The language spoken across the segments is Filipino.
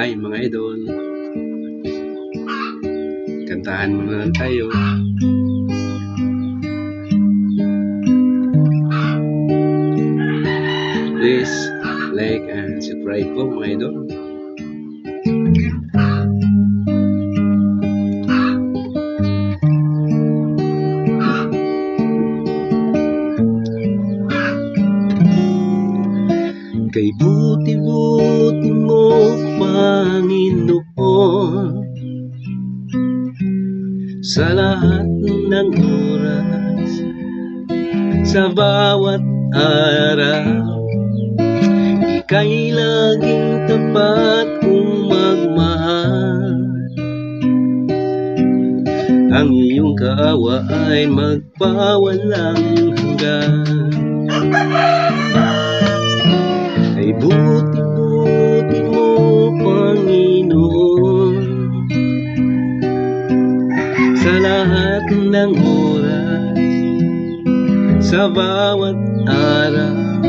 Hi mga idol, kantahan muna tayo. Please like and subscribe po mga idol. Kay buti-buti mo, Panginoon, sa lahat ng oras, sa bawat araw, ika'y laging tapat kong magmahal. Ang iyong kaawa ay magpawalang hanggan. Ay buti-buti mo, Panginoon, sa lahat ng oras, sa bawat araw,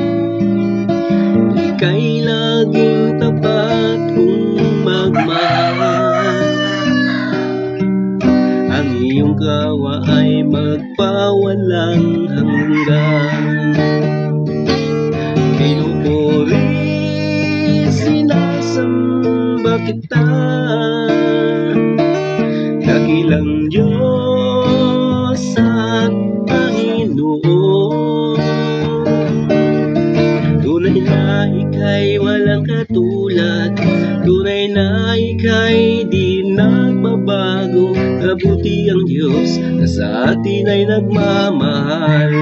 ika'y laging tapat kong magmahal. Ang iyong kaawa ay magpawalang hanggan. Pinupuri, sinasamba kita, dakilang Diyos at Panginoon. Tunay na ika'y walang katulad, tunay na ika'y di nagbabago. Mabuti ang Diyos na sa atin ay nagmamahal.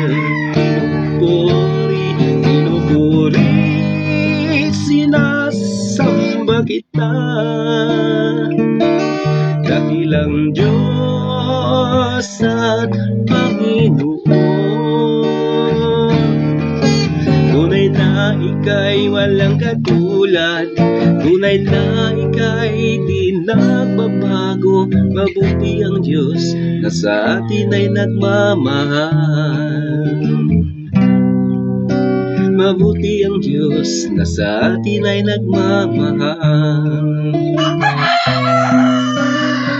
Pinupuri, sinasamba kita, dakilang Diyos at Panginoon. Tunay na ika'y walang katulad, tunay na ika'y di nagbabago. Mabuti ang Diyos na sa atin ay nagmamahal. Mabuti ang Diyos na sa atin ay nagmamahal.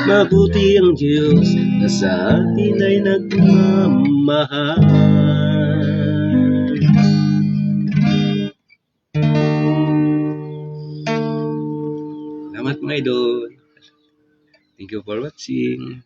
Mabuti ang Diyos na sa atin ay nagmamahal. Salamat mga idol. Thank you for watching.